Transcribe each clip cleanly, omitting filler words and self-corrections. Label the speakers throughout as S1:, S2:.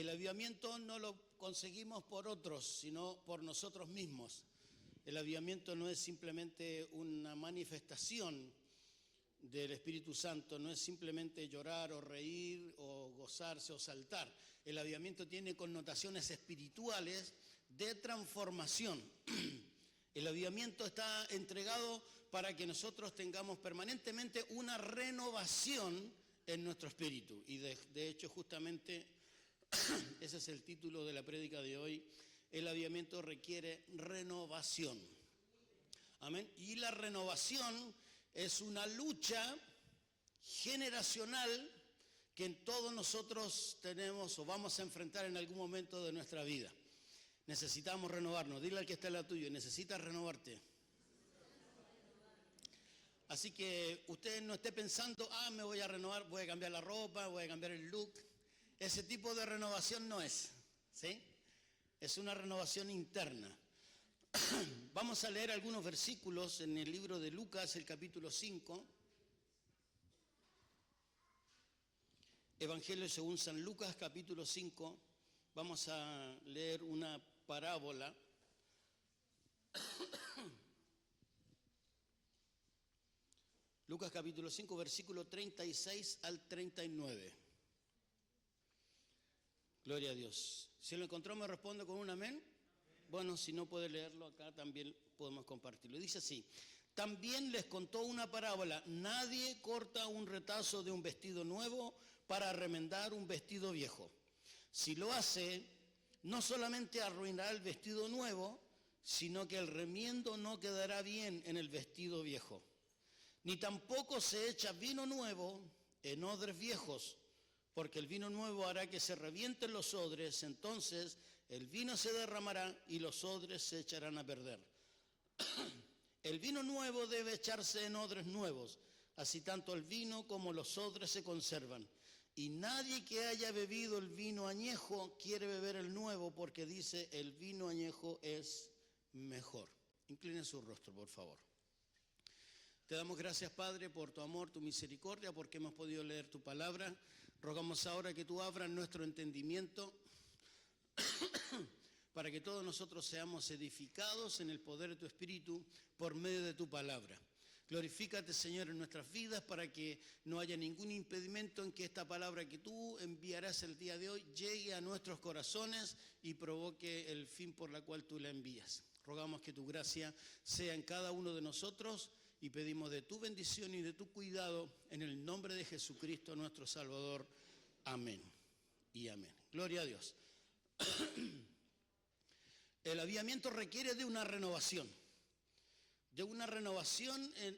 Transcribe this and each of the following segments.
S1: El avivamiento no lo conseguimos por otros, sino por nosotros mismos. El avivamiento no es simplemente una manifestación del Espíritu Santo, no es simplemente llorar o reír o gozarse o saltar. El avivamiento tiene connotaciones espirituales de transformación. El avivamiento está entregado para que nosotros tengamos permanentemente una renovación en nuestro espíritu. Y de hecho, justamente, ese es el título de la prédica de hoy. El avivamiento requiere renovación. Amén. Y la renovación es una lucha generacional que todos nosotros tenemos o vamos a enfrentar en algún momento de nuestra vida. Necesitamos renovarnos. Dile al que está al lado tuyo, necesitas renovarte. Así que usted no esté pensando, me voy a renovar, voy a cambiar la ropa, voy a cambiar el look. Ese tipo de renovación no es, ¿sí? Es una renovación interna. Vamos a leer algunos versículos en el libro de Lucas, el capítulo 5. Evangelio según San Lucas, capítulo 5. Vamos a leer una parábola. Lucas capítulo 5, versículo 36 al 39. Gloria a Dios. Si lo encontró, me responde con un amén. Bueno, si no puede leerlo acá, también podemos compartirlo. Dice así: también les contó una parábola. Nadie corta un retazo de un vestido nuevo para remendar un vestido viejo. Si lo hace, no solamente arruinará el vestido nuevo, sino que el remiendo no quedará bien en el vestido viejo. Ni tampoco se echa vino nuevo en odres viejos, porque el vino nuevo hará que se revienten los odres, entonces el vino se derramará y los odres se echarán a perder. El vino nuevo debe echarse en odres nuevos, así tanto el vino como los odres se conservan. Y nadie que haya bebido el vino añejo quiere beber el nuevo, porque dice, el vino añejo es mejor. Inclinen su rostro, por favor. Te damos gracias, Padre, por tu amor, tu misericordia, porque hemos podido leer tu palabra. Rogamos ahora que tú abras nuestro entendimiento para que todos nosotros seamos edificados en el poder de tu Espíritu por medio de tu palabra. Glorifícate, Señor, en nuestras vidas para que no haya ningún impedimento en que esta palabra que tú enviarás el día de hoy llegue a nuestros corazones y provoque el fin por la cual tú la envías. Rogamos que tu gracia sea en cada uno de nosotros y pedimos de tu bendición y de tu cuidado en el nombre de Jesucristo nuestro Salvador. Amén y amén. Gloria a Dios. El avivamiento requiere de una renovación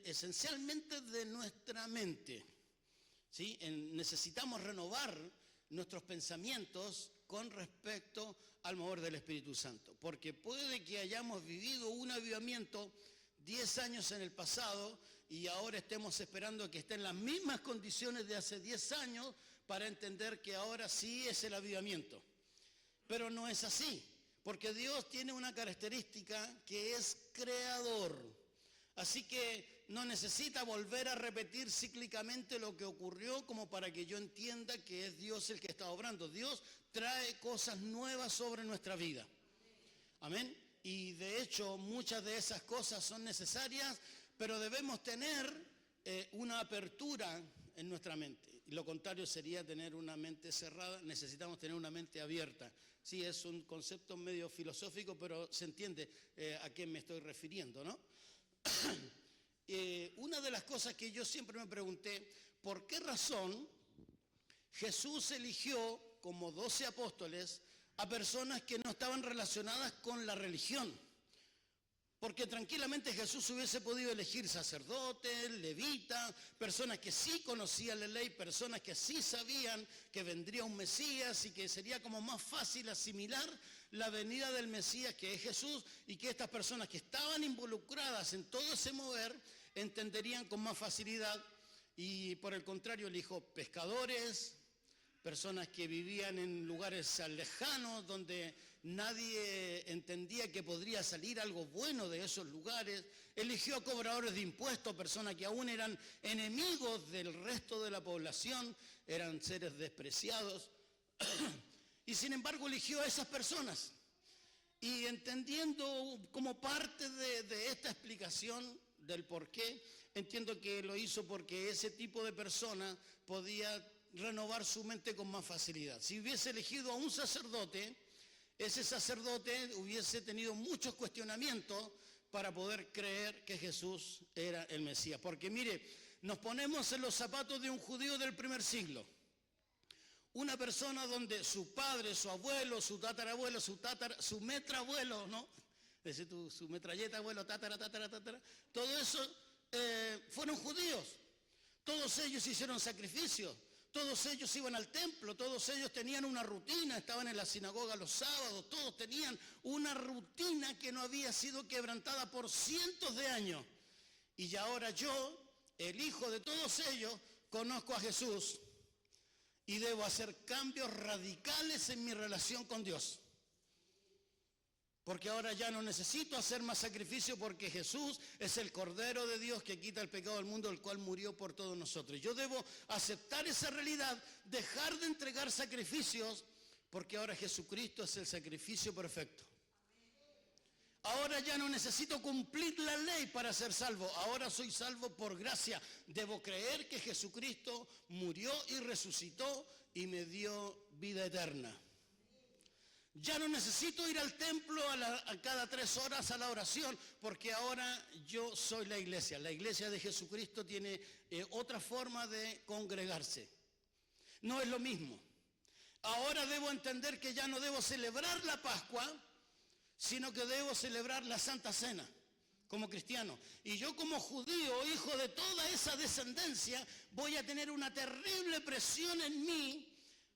S1: esencialmente de nuestra mente. ¿Sí? Necesitamos renovar nuestros pensamientos con respecto al mover del Espíritu Santo, porque puede que hayamos vivido un avivamiento 10 años en el pasado y ahora estemos esperando que esté en las mismas condiciones de hace 10 años para entender que ahora sí es el avivamiento. Pero no es así, porque Dios tiene una característica que es creador. Así que no necesita volver a repetir cíclicamente lo que ocurrió como para que yo entienda que es Dios el que está obrando. Dios trae cosas nuevas sobre nuestra vida. Amén. Y de hecho muchas de esas cosas son necesarias, pero debemos tener una apertura en nuestra mente. Y lo contrario sería tener una mente cerrada. Necesitamos tener una mente abierta. Sí, es un concepto medio filosófico, pero se entiende a qué me estoy refiriendo, ¿no? Una de las cosas que yo siempre me pregunté, ¿por qué razón Jesús eligió como 12 apóstoles a personas que no estaban relacionadas con la religión? Porque tranquilamente Jesús hubiese podido elegir sacerdotes, levitas, personas que sí conocían la ley, personas que sí sabían que vendría un Mesías y que sería como más fácil asimilar la venida del Mesías, que es Jesús, y que estas personas que estaban involucradas en todo ese mover entenderían con más facilidad. Y por el contrario eligió pescadores, personas que vivían en lugares lejanos donde nadie entendía que podría salir algo bueno de esos lugares. Eligió a cobradores de impuestos, personas que aún eran enemigos del resto de la población, eran seres despreciados. Y sin embargo eligió a esas personas. Y entendiendo como parte de esta explicación del por qué, entiendo que lo hizo porque ese tipo de persona podía renovar su mente con más facilidad. Si hubiese elegido a un sacerdote, ese sacerdote hubiese tenido muchos cuestionamientos para poder creer que Jesús era el Mesías. Porque mire, nos ponemos en los zapatos de un judío del primer siglo. Una persona donde su padre, su abuelo, su tatarabuelo, su metrabuelo, ¿no? Es decir, su metralleta, abuelo, tatara, todo eso fueron judíos. Todos ellos hicieron sacrificios, todos ellos iban al templo, todos ellos tenían una rutina, estaban en la sinagoga los sábados, todos tenían una rutina que no había sido quebrantada por cientos de años. Y ahora yo, el hijo de todos ellos, conozco a Jesús. Y debo hacer cambios radicales en mi relación con Dios. Porque ahora ya no necesito hacer más sacrificio porque Jesús es el Cordero de Dios que quita el pecado del mundo, el cual murió por todos nosotros. Yo debo aceptar esa realidad, dejar de entregar sacrificios, porque ahora Jesucristo es el sacrificio perfecto. Ahora ya no necesito cumplir la ley para ser salvo. Ahora soy salvo por gracia. Debo creer que Jesucristo murió y resucitó y me dio vida eterna. Ya no necesito ir al templo a cada 3 horas a la oración, porque ahora yo soy la iglesia. La iglesia de Jesucristo tiene otra forma de congregarse. No es lo mismo. Ahora debo entender que ya no debo celebrar la Pascua, sino que debo celebrar la Santa Cena como cristiano. Y yo como judío, hijo de toda esa descendencia, voy a tener una terrible presión en mí,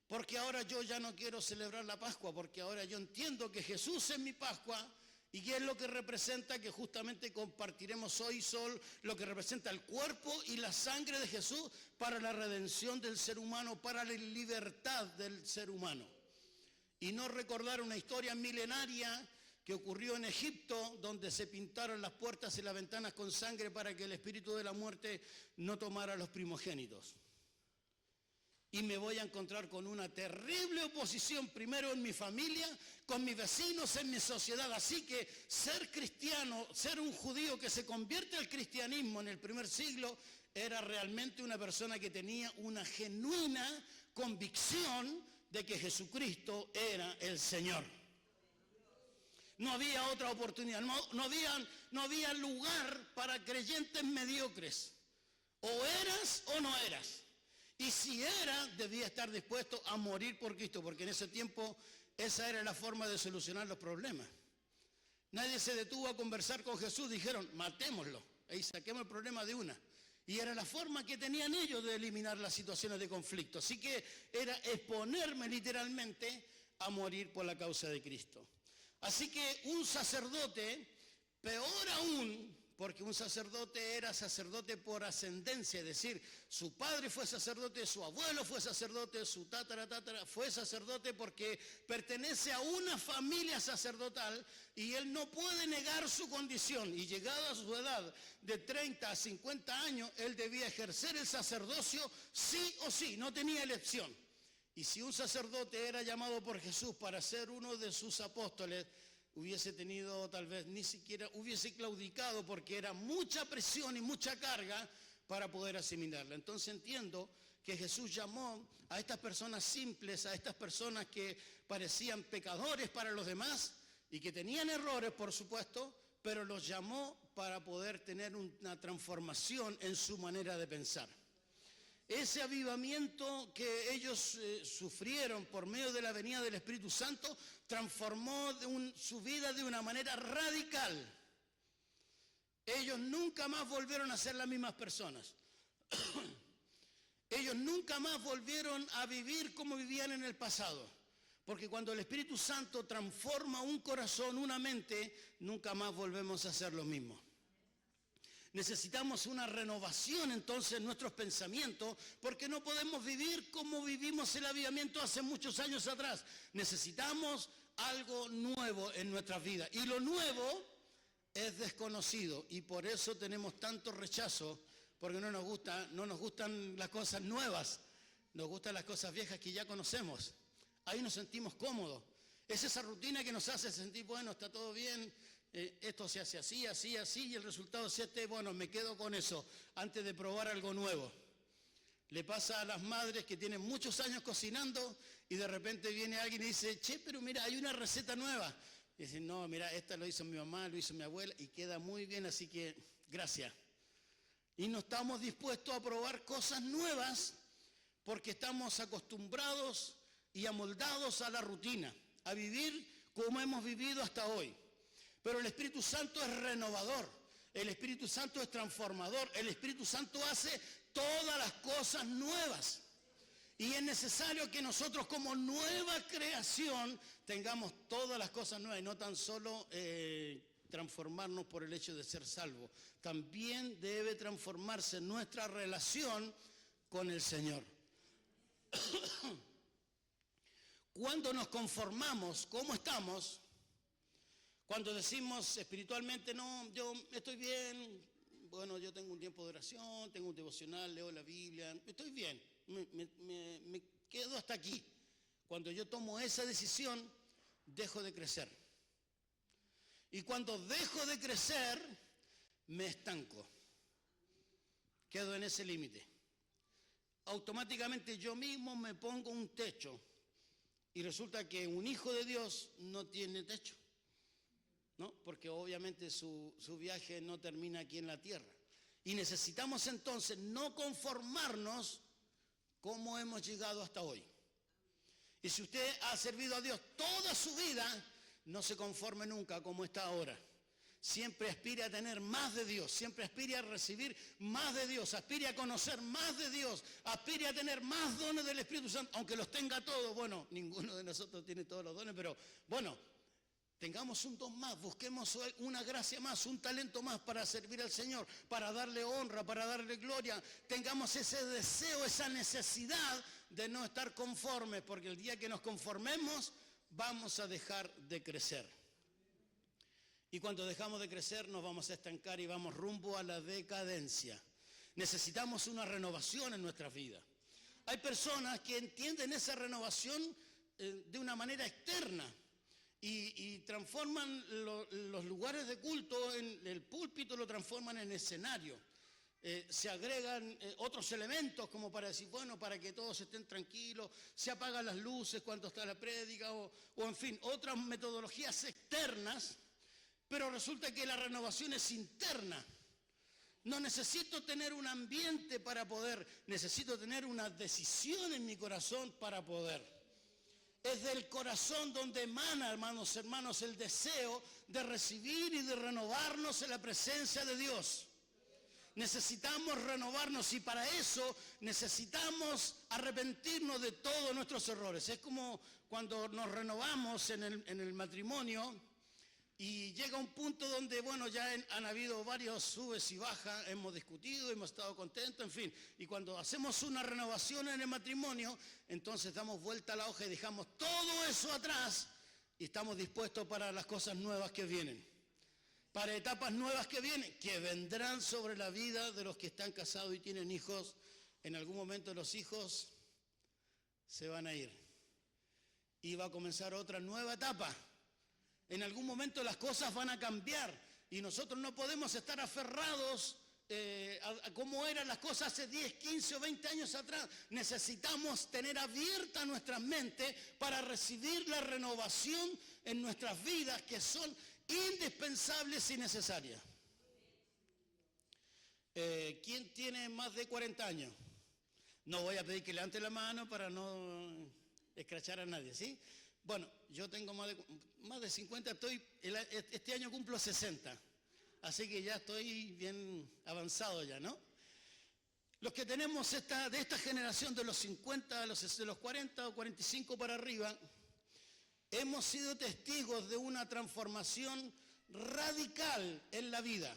S1: porque ahora yo ya no quiero celebrar la Pascua, porque ahora yo entiendo que Jesús es mi Pascua, y que es lo que representa, que justamente compartiremos hoy, lo que representa el cuerpo y la sangre de Jesús para la redención del ser humano, para la libertad del ser humano. Y no recordar una historia milenaria que ocurrió en Egipto, donde se pintaron las puertas y las ventanas con sangre para que el espíritu de la muerte no tomara a los primogénitos. Y me voy a encontrar con una terrible oposición, primero en mi familia, con mis vecinos, en mi sociedad. Así que ser cristiano, ser un judío que se convierte al cristianismo en el primer siglo, era realmente una persona que tenía una genuina convicción de que Jesucristo era el Señor. No había otra oportunidad, no había lugar para creyentes mediocres. O eras o no eras. Y si era, debía estar dispuesto a morir por Cristo, porque en ese tiempo esa era la forma de solucionar los problemas. Nadie se detuvo a conversar con Jesús, dijeron, matémoslo, y saquemos el problema de una. Y era la forma que tenían ellos de eliminar las situaciones de conflicto. Así que era exponerme literalmente a morir por la causa de Cristo. Así que un sacerdote, peor aún, porque un sacerdote era sacerdote por ascendencia, es decir, su padre fue sacerdote, su abuelo fue sacerdote, su tatara fue sacerdote porque pertenece a una familia sacerdotal y él no puede negar su condición. Y llegado a su edad de 30 a 50 años, él debía ejercer el sacerdocio sí o sí, no tenía elección. Y si un sacerdote era llamado por Jesús para ser uno de sus apóstoles, hubiese tenido, tal vez ni siquiera hubiese claudicado, porque era mucha presión y mucha carga para poder asimilarla. Entonces entiendo que Jesús llamó a estas personas simples, a estas personas que parecían pecadores para los demás y que tenían errores, por supuesto, pero los llamó para poder tener una transformación en su manera de pensar. Ese avivamiento que ellos sufrieron por medio de la venida del Espíritu Santo transformó su vida de una manera radical. Ellos nunca más volvieron a ser las mismas personas. Ellos nunca más volvieron a vivir como vivían en el pasado. Porque cuando el Espíritu Santo transforma un corazón, una mente, nunca más volvemos a ser los mismos. Necesitamos una renovación entonces en nuestros pensamientos, porque no podemos vivir como vivimos el avivamiento hace muchos años atrás. Necesitamos algo nuevo en nuestras vidas. Y lo nuevo es desconocido. Y por eso tenemos tanto rechazo, porque no nos gustan las cosas nuevas. Nos gustan las cosas viejas que ya conocemos. Ahí nos sentimos cómodos. Es esa rutina que nos hace sentir, bueno, está todo bien, esto se hace así, así, así, y el resultado es este, bueno, me quedo con eso antes de probar algo nuevo. Le pasa a las madres que tienen muchos años cocinando y de repente viene alguien y dice, che, pero mira, hay una receta nueva. Y dicen, no, mira, esta lo hizo mi mamá, lo hizo mi abuela y queda muy bien, así que gracias. Y no estamos dispuestos a probar cosas nuevas porque estamos acostumbrados y amoldados a la rutina, a vivir como hemos vivido hasta hoy. Pero el Espíritu Santo es renovador, el Espíritu Santo es transformador, el Espíritu Santo hace todas las cosas nuevas. Y es necesario que nosotros como nueva creación tengamos todas las cosas nuevas y no tan solo transformarnos por el hecho de ser salvos. También debe transformarse nuestra relación con el Señor. Cuando nos conformamos, ¿cómo estamos? Cuando decimos espiritualmente, no, yo estoy bien, bueno, yo tengo un tiempo de oración, tengo un devocional, leo la Biblia, estoy bien, me quedo hasta aquí. Cuando yo tomo esa decisión, dejo de crecer. Y cuando dejo de crecer, me estanco. Quedo en ese límite. Automáticamente yo mismo me pongo un techo. Y resulta que un hijo de Dios no tiene techo, ¿no? Porque obviamente su viaje no termina aquí en la tierra. Y necesitamos entonces no conformarnos como hemos llegado hasta hoy. Y si usted ha servido a Dios toda su vida, no se conforme nunca como está ahora. Siempre aspire a tener más de Dios, siempre aspire a recibir más de Dios, aspire a conocer más de Dios, aspire a tener más dones del Espíritu Santo, aunque los tenga todos. Bueno, ninguno de nosotros tiene todos los dones, pero bueno, tengamos un don más, busquemos una gracia más, un talento más para servir al Señor, para darle honra, para darle gloria. Tengamos ese deseo, esa necesidad de no estar conformes, porque el día que nos conformemos vamos a dejar de crecer. Y cuando dejamos de crecer nos vamos a estancar y vamos rumbo a la decadencia. Necesitamos una renovación en nuestras vidas. Hay personas que entienden esa renovación de una manera externa y transforman los lugares de culto, en el púlpito lo transforman en escenario. Se agregan otros elementos como para decir, bueno, para que todos estén tranquilos, se apagan las luces cuando está la prédica o en fin, otras metodologías externas. Pero resulta que la renovación es interna. No necesito tener un ambiente para poder, necesito tener una decisión en mi corazón para poder. Es del corazón donde emana, hermanos, el deseo de recibir y de renovarnos en la presencia de Dios. Necesitamos renovarnos y para eso necesitamos arrepentirnos de todos nuestros errores. Es como cuando nos renovamos en el matrimonio. Y llega un punto donde, bueno, ya han habido varios subes y bajas, hemos discutido, hemos estado contentos, en fin. Y cuando hacemos una renovación en el matrimonio, entonces damos vuelta a la hoja y dejamos todo eso atrás y estamos dispuestos para las cosas nuevas que vienen. Para etapas nuevas que vienen, que vendrán sobre la vida de los que están casados y tienen hijos. En algún momento los hijos se van a ir. Y va a comenzar otra nueva etapa. En algún momento las cosas van a cambiar y nosotros no podemos estar aferrados a cómo eran las cosas hace 10, 15 o 20 años atrás. Necesitamos tener abierta nuestras mentes para recibir la renovación en nuestras vidas que son indispensables y necesarias. ¿Quién tiene más de 40 años? No voy a pedir que levante la mano para no escrachar a nadie, ¿sí? Bueno, yo tengo más de 50, este año cumplo 60, así que ya estoy bien avanzado ya, ¿no? Los que tenemos de esta generación de los 50, de los 40 o 45 para arriba, hemos sido testigos de una transformación radical en la vida.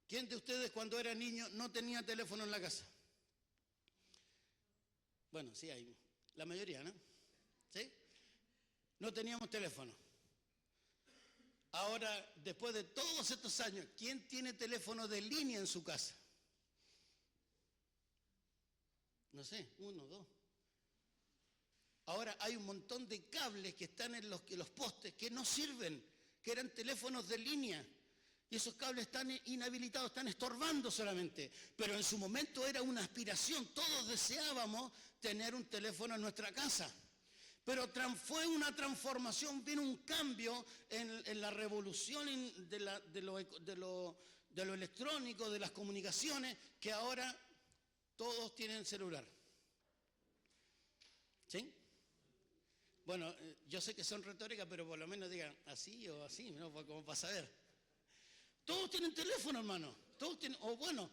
S1: ¿Quién de ustedes cuando era niño no tenía teléfono en la casa? Bueno, sí hay, la mayoría, ¿no? ¿Sí? No teníamos teléfono. Ahora, después de todos estos años, ¿quién tiene teléfono de línea en su casa? No sé, 1, 2. Ahora hay un montón de cables que están en los postes que no sirven, que eran teléfonos de línea. Y esos cables están inhabilitados, están estorbando solamente. Pero en su momento era una aspiración. Todos deseábamos tener un teléfono en nuestra casa. Pero fue una transformación, vino un cambio en la revolución de lo electrónico, de las comunicaciones, que ahora todos tienen celular. ¿Sí? Bueno, yo sé que son retóricas, pero por lo menos digan así o así, ¿no? Como para saber. Todos tienen teléfono, hermano. Todos tienen, o bueno,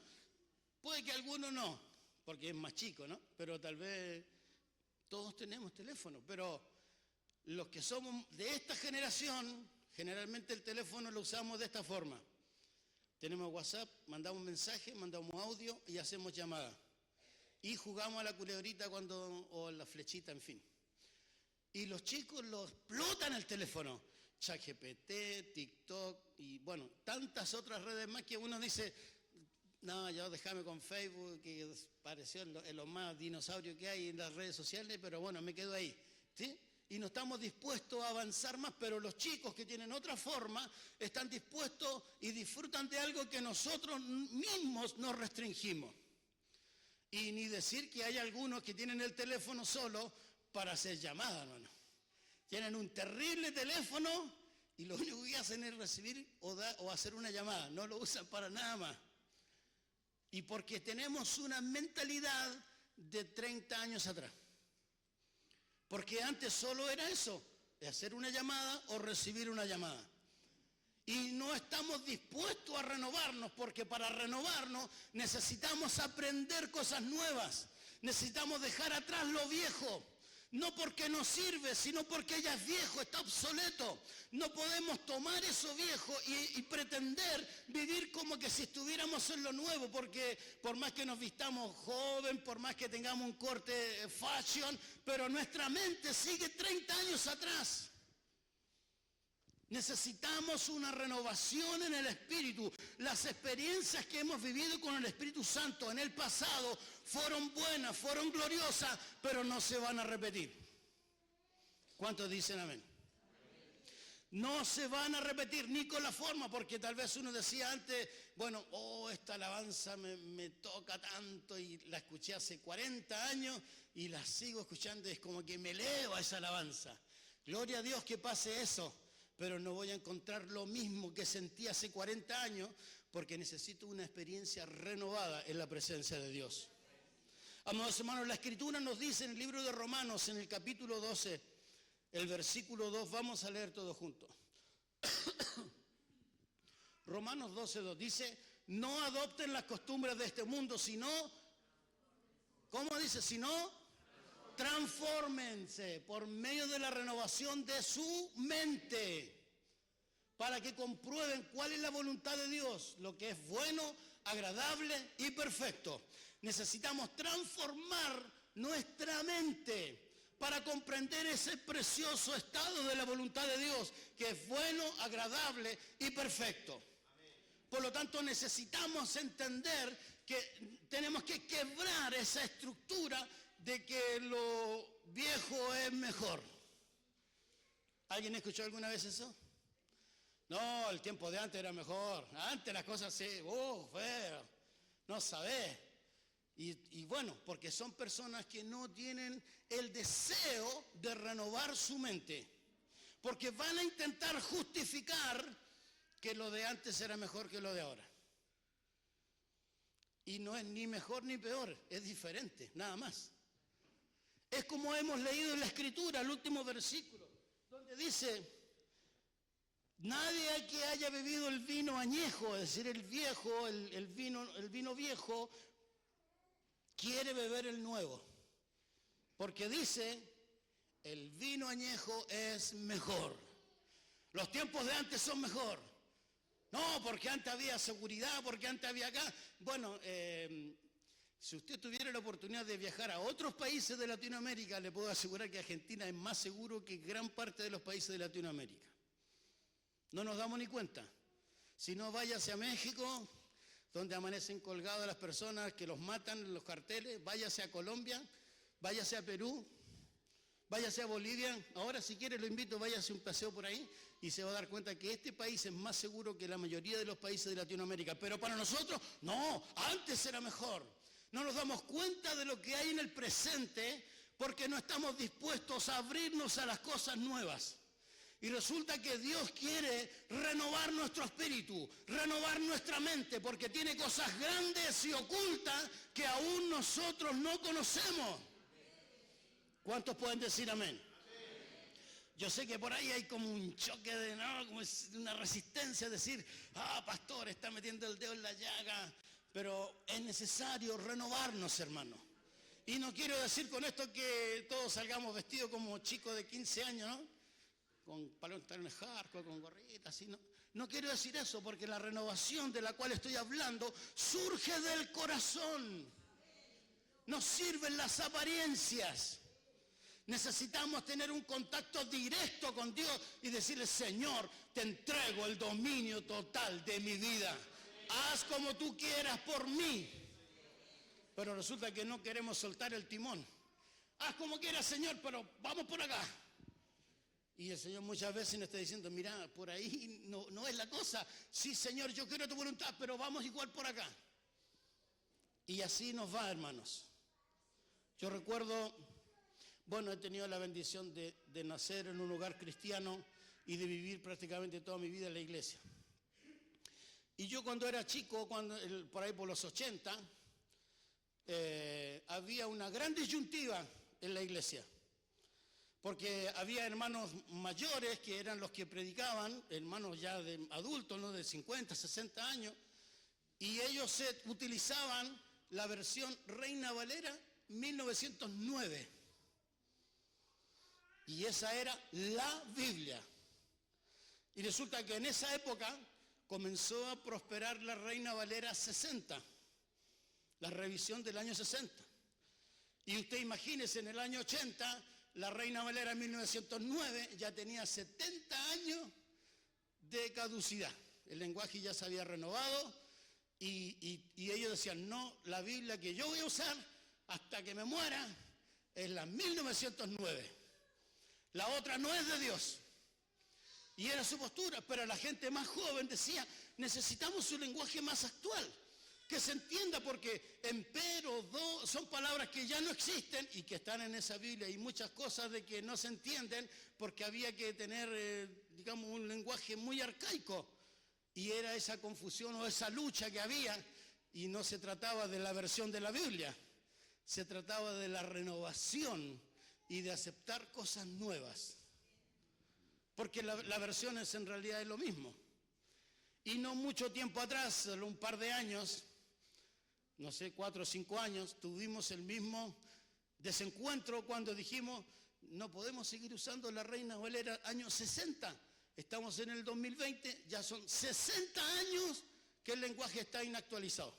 S1: puede que algunos no, porque es más chico, ¿no? Pero tal vez todos tenemos teléfono. Pero los que somos de esta generación, generalmente el teléfono lo usamos de esta forma. Tenemos WhatsApp, mandamos mensaje, mandamos audio y hacemos llamadas. Y jugamos a la culebrita o la flechita, en fin. Y los chicos lo explotan el teléfono. ChatGPT, TikTok y bueno, tantas otras redes más que uno dice, no, ya déjame con Facebook, que pareció en lo más dinosaurio que hay en las redes sociales, pero bueno, me quedo ahí, ¿sí? Y no estamos dispuestos a avanzar más, pero los chicos que tienen otra forma están dispuestos y disfrutan de algo que nosotros mismos nos restringimos. Y ni decir que hay algunos que tienen el teléfono solo para hacer llamadas, hermano. Tienen un terrible teléfono y lo único que hacen es recibir o hacer una llamada. No lo usan para nada más. Y porque tenemos una mentalidad de 30 años atrás. Porque antes solo era eso, de hacer una llamada o recibir una llamada. Y no estamos dispuestos a renovarnos, porque para renovarnos necesitamos aprender cosas nuevas. Necesitamos dejar atrás lo viejo. No porque no sirve, sino porque ya es viejo, está obsoleto. No podemos tomar eso viejo y pretender vivir como que si estuviéramos en lo nuevo, porque por más que nos vistamos joven, por más que tengamos un corte fashion, pero nuestra mente sigue 30 años atrás. Necesitamos una renovación en el Espíritu. Las experiencias que hemos vivido con el Espíritu Santo en el pasado fueron buenas, fueron gloriosas, pero no se van a repetir. ¿Cuántos dicen amén? No se van a repetir ni con la forma, porque tal vez uno decía antes, bueno, esta alabanza me toca tanto y la escuché hace 40 años y la sigo escuchando, es como que me elevo a esa alabanza. Gloria a Dios que pase eso. Pero no voy a encontrar lo mismo que sentí hace 40 años porque necesito una experiencia renovada en la presencia de Dios. Amados hermanos, la Escritura nos dice en el libro de Romanos, en el capítulo 12, el versículo 2, vamos a leer todos juntos. Romanos 12:2 dice, no adopten las costumbres de este mundo, sino, ¿cómo dice? Sino, transfórmense por medio de la renovación de su mente para que comprueben cuál es la voluntad de Dios, lo que es bueno, agradable y perfecto. Necesitamos transformar nuestra mente para comprender ese precioso estado de la voluntad de Dios, que es bueno, agradable y perfecto. Por lo tanto, necesitamos entender que tenemos que quebrar esa estructura de que lo viejo es mejor. ¿Alguien escuchó alguna vez eso? No, el tiempo de antes era mejor. Antes las cosas sí, feo, no sabés. Y bueno, porque son personas que no tienen el deseo de renovar su mente. Porque van a intentar justificar que lo de antes era mejor que lo de ahora. Y no es ni mejor ni peor, es diferente, nada más. Es como hemos leído en la Escritura, el último versículo, donde dice, nadie que haya bebido el vino añejo, es decir, el viejo, el vino viejo, quiere beber el nuevo. Porque dice, el vino añejo es mejor. Los tiempos de antes son mejor. No, porque antes había seguridad, porque antes había acá. Bueno, si usted tuviera la oportunidad de viajar a otros países de Latinoamérica, le puedo asegurar que Argentina es más seguro que gran parte de los países de Latinoamérica. No nos damos ni cuenta. Si no, váyase a México, donde amanecen colgadas las personas que los matan en los carteles. Váyase a Colombia, váyase a Perú, Váyase a Bolivia, ahora si quiere lo invito, váyase un paseo por ahí y se va a dar cuenta que este país es más seguro que la mayoría de los países de Latinoamérica. Pero para nosotros, no, antes era mejor. No nos damos cuenta de lo que hay en el presente porque no estamos dispuestos a abrirnos a las cosas nuevas. Y resulta que Dios quiere renovar nuestro espíritu, renovar nuestra mente, porque tiene cosas grandes y ocultas que aún nosotros no conocemos. ¿Cuántos pueden decir amén? Yo sé que por ahí hay como un choque de, ¿no? Como una resistencia a decir, pastor, está metiendo el dedo en la llaga. Pero es necesario renovarnos, hermano. Y no quiero decir con esto que todos salgamos vestidos como chicos de 15 años, ¿no? Con pantalones hardcore, con gorritas, así, ¿no? No quiero decir eso, porque la renovación de la cual estoy hablando surge del corazón. Nos sirven las apariencias. Necesitamos tener un contacto directo con Dios y decirle, Señor, te entrego el dominio total de mi vida. Haz como tú quieras por mí. Pero resulta que no queremos soltar el timón. Haz como quieras, Señor, pero vamos por acá. Y el Señor muchas veces nos está diciendo, mira, por ahí no es la cosa. Sí, Señor, yo quiero tu voluntad, pero vamos igual por acá. Y así nos va, hermanos. Yo recuerdo, bueno, he tenido la bendición de nacer en un hogar cristiano y de vivir prácticamente toda mi vida en la iglesia. Y yo cuando era chico, por ahí por los 80, había una gran disyuntiva en la iglesia. Porque había hermanos mayores que eran los que predicaban, hermanos ya de adultos, ¿no? De 50, 60 años, y ellos utilizaban la versión Reina Valera 1909. Y esa era la Biblia. Y resulta que en esa época comenzó a prosperar la Reina Valera 60, la revisión del año 60. Y usted imagínese, en el año 80, la Reina Valera 1909 ya tenía 70 años de caducidad. El lenguaje ya se había renovado y ellos decían, no, la Biblia que yo voy a usar hasta que me muera es la 1909. La otra no es de Dios. Y era su postura, pero la gente más joven decía, necesitamos un lenguaje más actual, que se entienda, porque empero, son palabras que ya no existen y que están en esa Biblia, y muchas cosas de que no se entienden porque había que tener, digamos, un lenguaje muy arcaico, y era esa confusión o esa lucha que había, y no se trataba de la versión de la Biblia, se trataba de la renovación y de aceptar cosas nuevas, porque la versión en realidad es lo mismo. Y no mucho tiempo atrás, solo un par de años, no sé, 4 o 5 años, tuvimos el mismo desencuentro cuando dijimos, no podemos seguir usando la Reina Valera años 60. Estamos en el 2020, ya son 60 años que el lenguaje está inactualizado.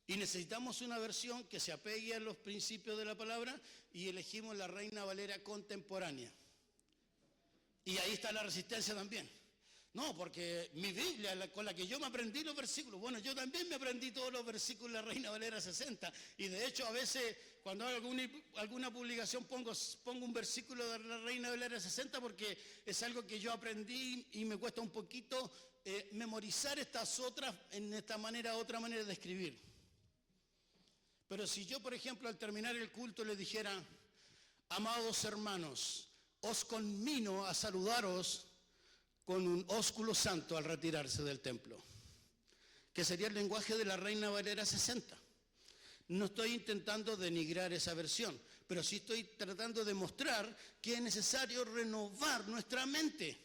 S1: Y necesitamos una versión que se apegue a los principios de la palabra, y elegimos la Reina Valera contemporánea. Y ahí está la resistencia también. No, porque mi Biblia, con la que yo me aprendí los versículos, bueno, yo también me aprendí todos los versículos de la Reina Valera 60, y de hecho a veces cuando hago alguna publicación pongo un versículo de la Reina Valera 60 porque es algo que yo aprendí y me cuesta un poquito memorizar estas otras, en esta manera, otra manera de escribir. Pero si yo, por ejemplo, al terminar el culto le dijera, amados hermanos, os conmino a saludaros con un ósculo santo al retirarse del templo, que sería el lenguaje de la Reina Valera 60. No estoy intentando denigrar esa versión, pero sí estoy tratando de mostrar que es necesario renovar nuestra mente,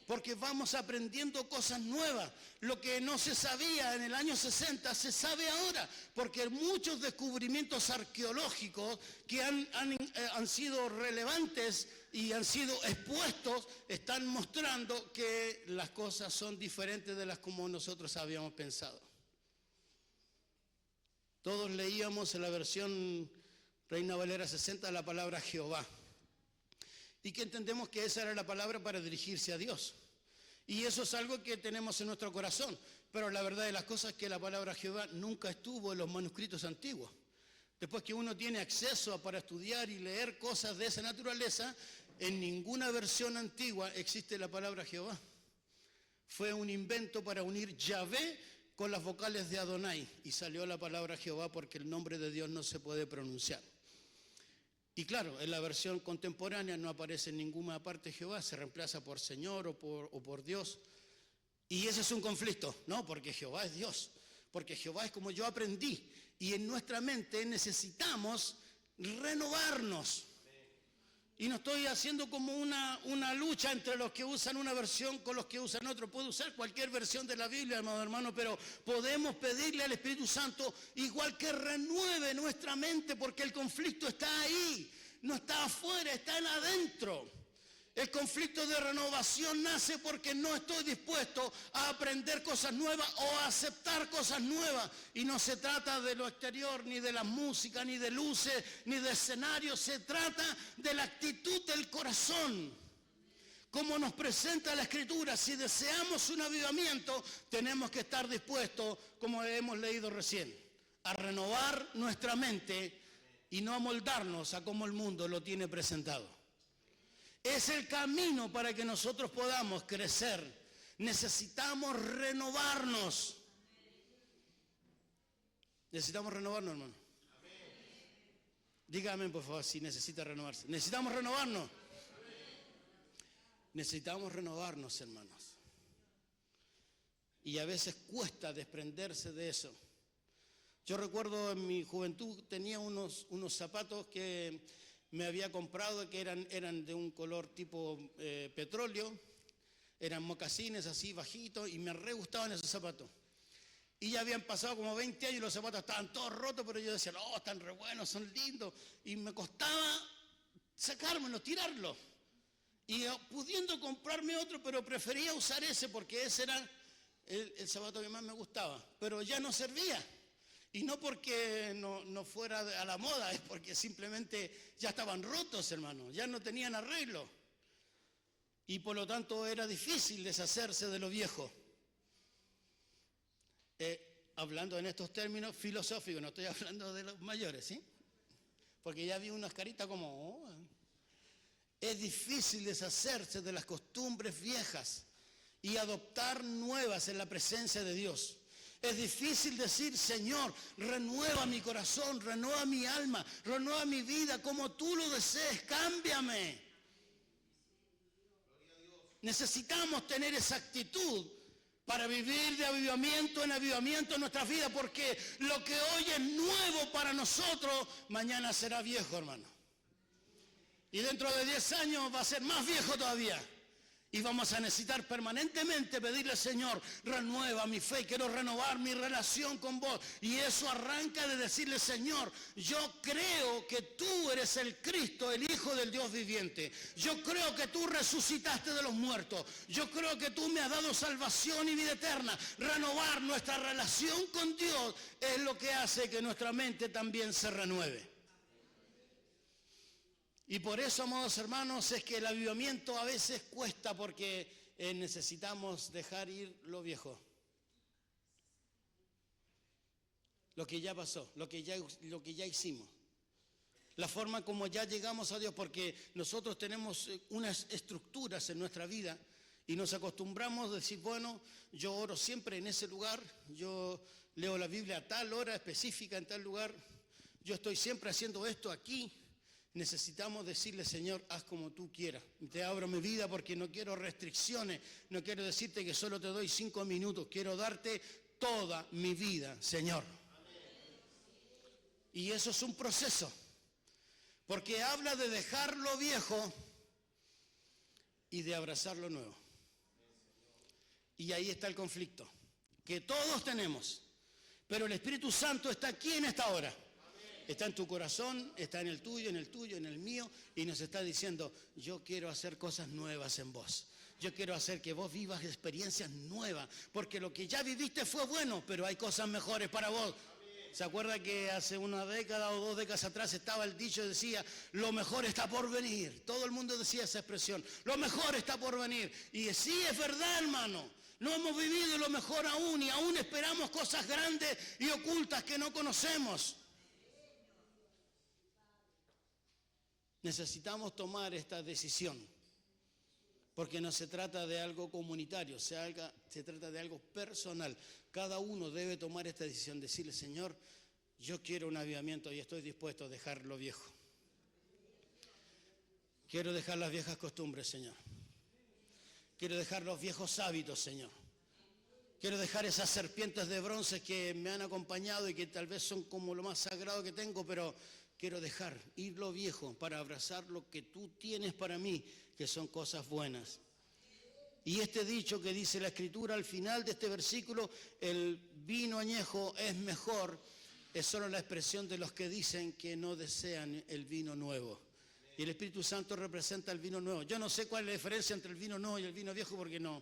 S1: porque vamos aprendiendo cosas nuevas. Lo que no se sabía en el año 60 se sabe ahora, porque muchos descubrimientos arqueológicos que han sido relevantes y han sido expuestos están mostrando que las cosas son diferentes de las como nosotros habíamos pensado. Todos leíamos en la versión Reina Valera 60 la palabra Jehová, y que entendemos que esa era la palabra para dirigirse a Dios. Y eso es algo que tenemos en nuestro corazón. Pero la verdad de las cosas es que la palabra Jehová nunca estuvo en los manuscritos antiguos. Después que uno tiene acceso para estudiar y leer cosas de esa naturaleza, en ninguna versión antigua existe la palabra Jehová. Fue un invento para unir Yahvé con las vocales de Adonai y salió la palabra Jehová porque el nombre de Dios no se puede pronunciar. Y claro, en la versión contemporánea no aparece en ninguna parte Jehová, se reemplaza por Señor o por Dios. Y ese es un conflicto, no, porque Jehová es Dios, porque Jehová es como yo aprendí. Y en nuestra mente necesitamos renovarnos. Y no estoy haciendo como una lucha entre los que usan una versión con los que usan otra. Puedo usar cualquier versión de la Biblia, amado hermano, pero podemos pedirle al Espíritu Santo igual que renueve nuestra mente, porque el conflicto está ahí, no está afuera, está en adentro. El conflicto de renovación nace porque no estoy dispuesto a aprender cosas nuevas o a aceptar cosas nuevas. Y no se trata de lo exterior, ni de la música, ni de luces, ni de escenarios. Se trata de la actitud del corazón. Como nos presenta la Escritura, si deseamos un avivamiento, tenemos que estar dispuestos, como hemos leído recién, a renovar nuestra mente y no amoldarnos a cómo el mundo lo tiene presentado. Es el camino para que nosotros podamos crecer. Necesitamos renovarnos. Necesitamos renovarnos, hermano. Dígame, por favor, si necesita renovarse. Necesitamos renovarnos. Necesitamos renovarnos, hermanos. Y a veces cuesta desprenderse de eso. Yo recuerdo en mi juventud tenía unos zapatos que me había comprado que eran de un color tipo petróleo, eran mocasines así bajitos y me re gustaban esos zapatos. Y ya habían pasado como 20 años y los zapatos estaban todos rotos, pero yo decía, no, están re buenos, son lindos. Y me costaba sacármelo, tirarlo. Y pudiendo comprarme otro, pero prefería usar ese porque ese era el zapato que más me gustaba. Pero ya no servía. Y no porque no fuera a la moda, es porque simplemente ya estaban rotos, hermano, ya no tenían arreglo. Y por lo tanto era difícil deshacerse de lo viejo. Hablando en estos términos filosóficos, no estoy hablando de los mayores, ¿sí? Porque ya vi unas caritas como... Es difícil deshacerse de las costumbres viejas y adoptar nuevas en la presencia de Dios. Es difícil decir, Señor, renueva mi corazón, renueva mi alma, renueva mi vida como tú lo desees, cámbiame. Necesitamos tener esa actitud para vivir de avivamiento en avivamiento en nuestras vidas, porque lo que hoy es nuevo para nosotros, mañana será viejo, hermano. Y dentro de 10 años va a ser más viejo todavía. Y vamos a necesitar permanentemente pedirle, Señor, renueva mi fe, quiero renovar mi relación con vos. Y eso arranca de decirle, Señor, yo creo que tú eres el Cristo, el Hijo del Dios viviente. Yo creo que tú resucitaste de los muertos. Yo creo que tú me has dado salvación y vida eterna. Renovar nuestra relación con Dios es lo que hace que nuestra mente también se renueve. Y por eso, amados hermanos, es que el avivamiento a veces cuesta porque necesitamos dejar ir lo viejo. Lo que ya pasó, lo que ya hicimos. La forma como ya llegamos a Dios, porque nosotros tenemos unas estructuras en nuestra vida y nos acostumbramos a decir, bueno, yo oro siempre en ese lugar, yo leo la Biblia a tal hora específica en tal lugar, yo estoy siempre haciendo esto aquí. Necesitamos decirle, Señor, haz como tú quieras. Te abro mi vida porque no quiero restricciones. No quiero decirte que solo te doy 5 minutos. Quiero darte toda mi vida, Señor. Y eso es un proceso. Porque habla de dejar lo viejo y de abrazar lo nuevo. Y ahí está el conflicto. Que todos tenemos. Pero el Espíritu Santo está aquí en esta hora. Está en tu corazón, está en el tuyo, en el mío, y nos está diciendo, yo quiero hacer cosas nuevas en vos. Yo quiero hacer que vos vivas experiencias nuevas, porque lo que ya viviste fue bueno, pero hay cosas mejores para vos. ¿Se acuerda que hace una década o 2 décadas atrás estaba el dicho que decía, lo mejor está por venir? Todo el mundo decía esa expresión, lo mejor está por venir. Y sí, es verdad, hermano. No hemos vivido lo mejor aún, y aún esperamos cosas grandes y ocultas que no conocemos. necesitamos tomar esta decisión, porque no se trata de algo comunitario, se trata de algo personal. Cada uno debe tomar esta decisión, decirle, Señor, yo quiero un avivamiento y estoy dispuesto a dejar lo viejo. Quiero dejar las viejas costumbres, Señor. Quiero dejar los viejos hábitos, Señor. Quiero dejar esas serpientes de bronce que me han acompañado y que tal vez son como lo más sagrado que tengo, pero quiero dejar ir lo viejo para abrazar lo que tú tienes para mí, que son cosas buenas. Y este dicho que dice la Escritura al final de este versículo, el vino añejo es mejor, es solo la expresión de los que dicen que no desean el vino nuevo. Y el Espíritu Santo representa el vino nuevo. Yo no sé cuál es la diferencia entre el vino nuevo y el vino viejo porque no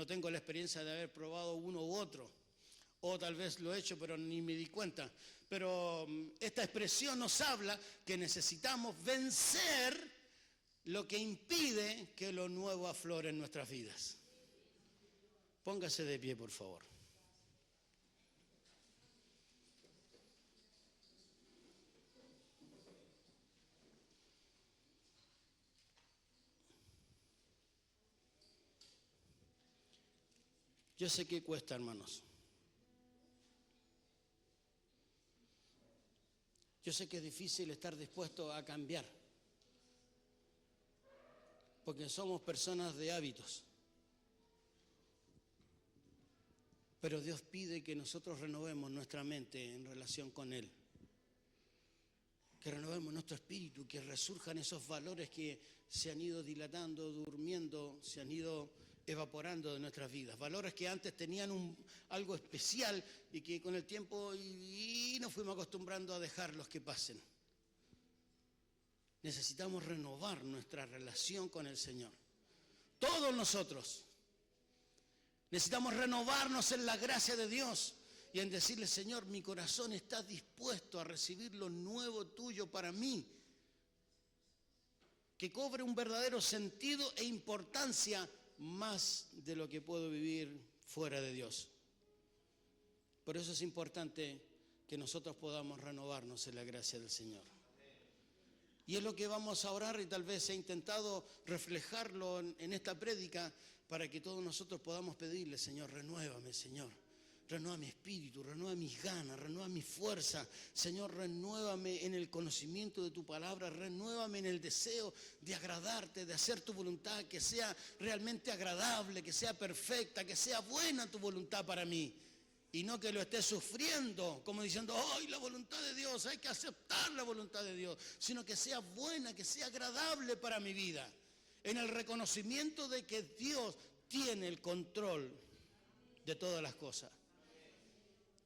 S1: tengo la experiencia de haber probado uno u otro. O tal vez lo he hecho, pero ni me di cuenta. Pero esta expresión nos habla que necesitamos vencer lo que impide que lo nuevo aflore en nuestras vidas. Póngase de pie, por favor. Yo sé que cuesta, hermanos. Yo sé que es difícil estar dispuesto a cambiar, porque somos personas de hábitos. Pero Dios pide que nosotros renovemos nuestra mente en relación con Él. Que renovemos nuestro espíritu, que resurjan esos valores que se han ido dilatando, durmiendo, se han ido evaporando de nuestras vidas. Valores que antes tenían algo especial y que con el tiempo nos fuimos acostumbrando a dejarlos que pasen. Necesitamos renovar nuestra relación con el Señor. Todos nosotros necesitamos renovarnos en la gracia de Dios y en decirle, Señor, mi corazón está dispuesto a recibir lo nuevo tuyo para mí. Que cobre un verdadero sentido e importancia más de lo que puedo vivir fuera de Dios. Por eso es importante que nosotros podamos renovarnos en la gracia del Señor. Y es lo que vamos a orar y tal vez he intentado reflejarlo en esta prédica para que todos nosotros podamos pedirle, Señor, renuévame, Señor. Renueva mi espíritu, renueva mis ganas, renueva mi fuerza. Señor, renuévame en el conocimiento de tu palabra, renuévame en el deseo de agradarte, de hacer tu voluntad, que sea realmente agradable, que sea perfecta, que sea buena tu voluntad para mí. Y no que lo esté sufriendo, como diciendo, ¡ay, la voluntad de Dios! Hay que aceptar la voluntad de Dios, sino que sea buena, que sea agradable para mi vida. En el reconocimiento de que Dios tiene el control de todas las cosas.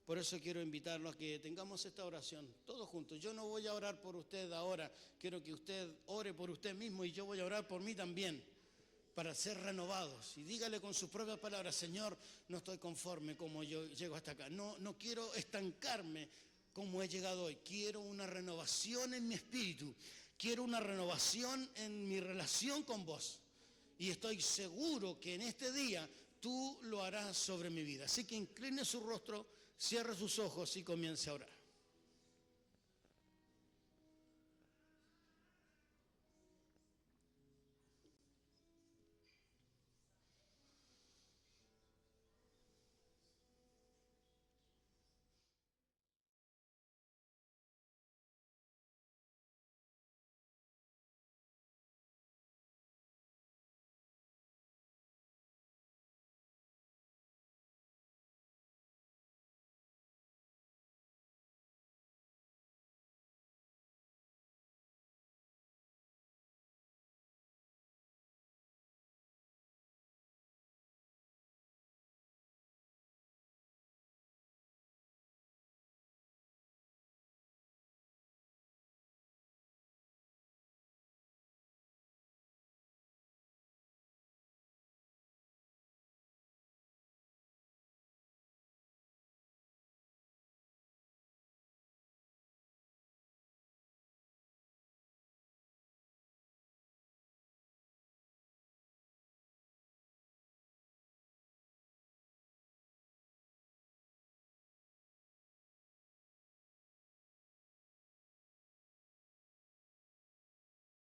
S1: Por eso quiero invitarlo a que tengamos esta oración todos juntos. Yo no voy a orar por usted ahora, quiero que usted ore por usted mismo y yo voy a orar por mí también, para ser renovados. Y dígale con sus propias palabras, Señor, no estoy conforme como yo llego hasta acá. No quiero estancarme como he llegado hoy. Quiero una renovación en mi espíritu. Quiero una renovación en mi relación con vos. Y estoy seguro que en este día tú lo harás sobre mi vida. Así que incline su rostro, cierre sus ojos y comience a orar.